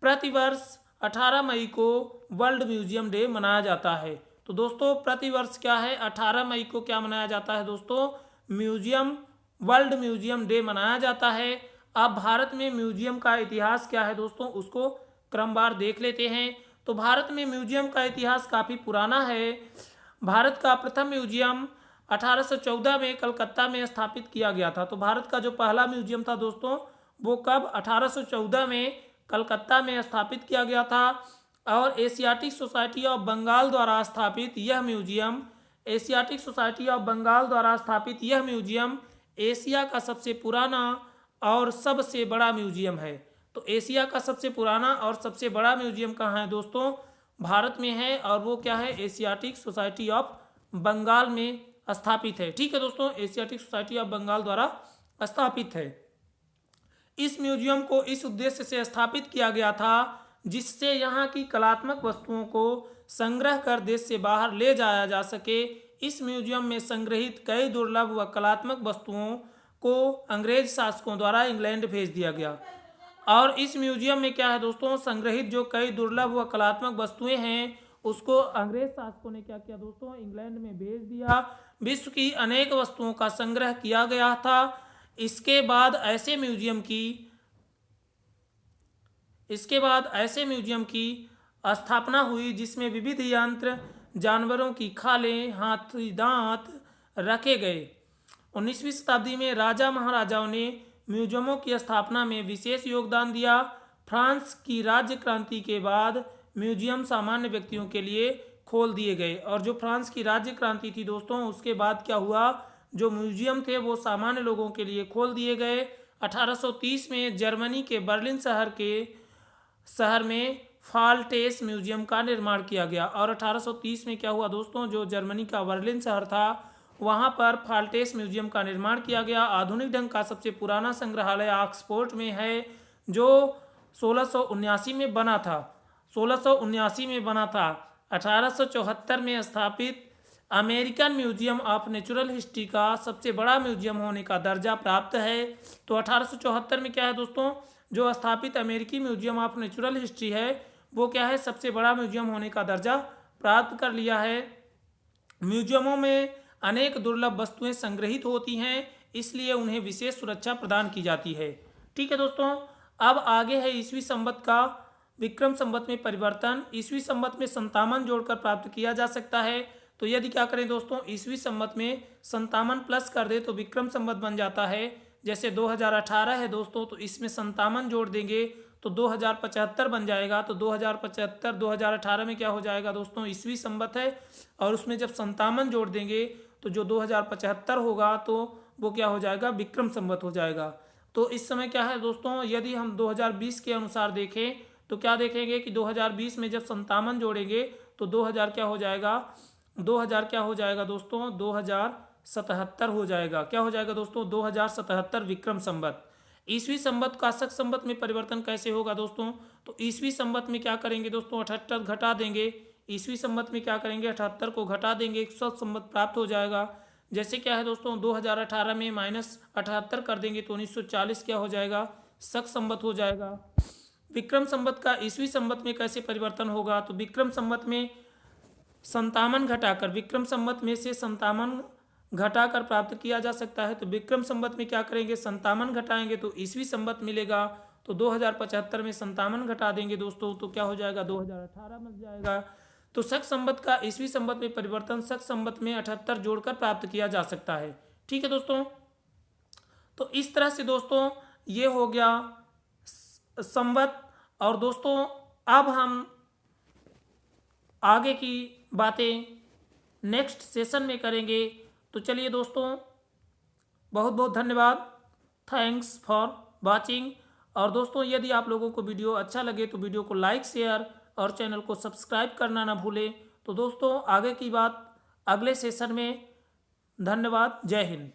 प्रतिवर्ष 18 मई को वर्ल्ड म्यूजियम डे मनाया जाता है। तो दोस्तों प्रतिवर्ष क्या है? 18 मई को क्या मनाया जाता है दोस्तों? वर्ल्ड म्यूजियम डे मनाया जाता है। अब भारत में म्यूजियम का इतिहास क्या है दोस्तों, उसको क्रमवार देख लेते हैं। तो भारत में म्यूजियम का इतिहास काफ़ी पुराना है। भारत का प्रथम म्यूजियम 1814 में कलकत्ता में स्थापित किया गया था। तो भारत का जो पहला म्यूजियम था दोस्तों वो कब? 1814 में कलकत्ता में स्थापित किया गया था। और एशियाटिक सोसाइटी ऑफ बंगाल द्वारा स्थापित यह म्यूजियम एशिया का सबसे पुराना और सबसे बड़ा म्यूजियम है। तो एशिया का सबसे पुराना और सबसे बड़ा म्यूजियम कहाँ है दोस्तों? भारत में है। और वो क्या है? एशियाटिक सोसाइटी ऑफ बंगाल में स्थापित है। ठीक है दोस्तों, एशियाटिक सोसाइटी ऑफ बंगाल द्वारा स्थापित है। इस म्यूजियम को इस उद्देश्य से स्थापित किया गया था जिससे यहाँ की कलात्मक वस्तुओं को संग्रह कर देश से बाहर ले जाया जा सके। इस म्यूजियम में संग्रहित कई दुर्लभ व कलात्मक वस्तुओं को अंग्रेज शासकों द्वारा इंग्लैंड भेज दिया गया। और इस म्यूजियम में क्या है दोस्तों? संग्रहित जो कई दुर्लभ व कलात्मक वस्तुएं हैं उसको अंग्रेज शासकों ने क्या किया दोस्तों? इंग्लैंड में भेज दिया। विश्व की अनेक वस्तुओं का संग्रह किया गया था। इसके बाद ऐसे म्यूजियम की स्थापना हुई जिसमें विविध यंत्र, जानवरों की खालें, हाथी दांत रखे गए। 19वीं शताब्दी में राजा महाराजाओं ने म्यूजियमों की स्थापना में विशेष योगदान दिया। फ्रांस की राज्य क्रांति के बाद म्यूजियम सामान्य व्यक्तियों के लिए खोल दिए गए। और जो फ्रांस की राज्य क्रांति थी दोस्तों उसके बाद क्या हुआ? जो म्यूजियम थे वो सामान्य लोगों के लिए खोल दिए गए। 1830 में जर्मनी के बर्लिन शहर में फाल्टेस म्यूजियम का निर्माण किया गया। और 1830 में क्या हुआ दोस्तों? जो जर्मनी का बर्लिन शहर था वहाँ पर फाल्टेस म्यूजियम का निर्माण किया गया। आधुनिक ढंग का सबसे पुराना संग्रहालय ऑक्सफोर्ड में है जो 1679 में बना था। 1679 में बना था। 1874 में स्थापित American museum of natural history का सबसे बड़ा म्यूजियम होने का दर्जा प्राप्त है। तो 1874 में क्या है दोस्तों, जो स्थापित अमेरिकी म्यूजियम ऑफ नेचुरल हिस्ट्री है वो क्या है, सबसे बड़ा म्यूजियम होने का दर्जा प्राप्त कर लिया है। म्यूजियमों में अनेक दुर्लभ वस्तुएं संग्रहित होती हैं, इसलिए उन्हें विशेष सुरक्षा प्रदान की जाती है। ठीक है दोस्तों, अब आगे है ईस्वी संवत का विक्रम संवत में परिवर्तन। ईस्वी संवत में 57 जोड़कर प्राप्त किया जा सकता है। तो यदि क्या करें दोस्तों, ईस्वी संवत में 57 प्लस कर दे तो विक्रम संवत बन जाता है। जैसे 2018 है दोस्तों, तो इसमें 57 जोड़ देंगे तो 2075 बन जाएगा। तो 2075 2018 में क्या हो जाएगा दोस्तों, ईस्वी संवत है, और उसमें जब 57 जोड़ देंगे तो जो 2075 होगा तो वो क्या हो जाएगा, विक्रम संवत हो जाएगा। तो इस समय क्या है दोस्तों, यदि हम 2020 के अनुसार देखें तो क्या देखेंगे कि 2020 में जब 57 जोड़ेंगे तो 2000 क्या हो जाएगा, 2000 क्या हो जाएगा दोस्तों, 2077 हो जाएगा। क्या हो जाएगा दोस्तों, 2077 विक्रम संवत। ईस्वी संवत का शक संवत में परिवर्तन कैसे होगा दोस्तों, तो ईस्वी संवत में क्या करेंगे दोस्तों, 78 घटा देंगे। ईस्वी संवत में क्या करेंगे, 78 को घटा देंगे, एक शक संवत प्राप्त हो जाएगा। जैसे क्या है दोस्तों, 2018 में -78 कर देंगे तो 1940 क्या हो जाएगा, शक संवत हो जाएगा। विक्रम संवत का ईस्वी संवत में कैसे परिवर्तन होगा, तो विक्रम संवत में 57 घटाकर, विक्रम संवत में से 57 घटाकर प्राप्त किया जा सकता है। तो विक्रम संवत में क्या करेंगे, 57 घटाएंगे तो ईस्वी संवत मिलेगा। तो 2075 में 57 घटा देंगे दोस्तों तो क्या हो जाएगा, 2018 मिल जाएगा। तो शक संवत का ईस्वी संवत में परिवर्तन शक संवत में 78 जोड़कर प्राप्त किया जा सकता है। ठीक है दोस्तों, तो इस तरह से दोस्तों ये हो गया संवत। और दोस्तों अब हम आगे की बातें नेक्स्ट सेशन में करेंगे। तो चलिए दोस्तों, बहुत बहुत धन्यवाद, थैंक्स फॉर वाचिंग। और दोस्तों यदि आप लोगों को वीडियो अच्छा लगे तो वीडियो को लाइक, शेयर और चैनल को सब्सक्राइब करना ना भूलें। तो दोस्तों आगे की बात अगले सेशन में। धन्यवाद, जय हिंद।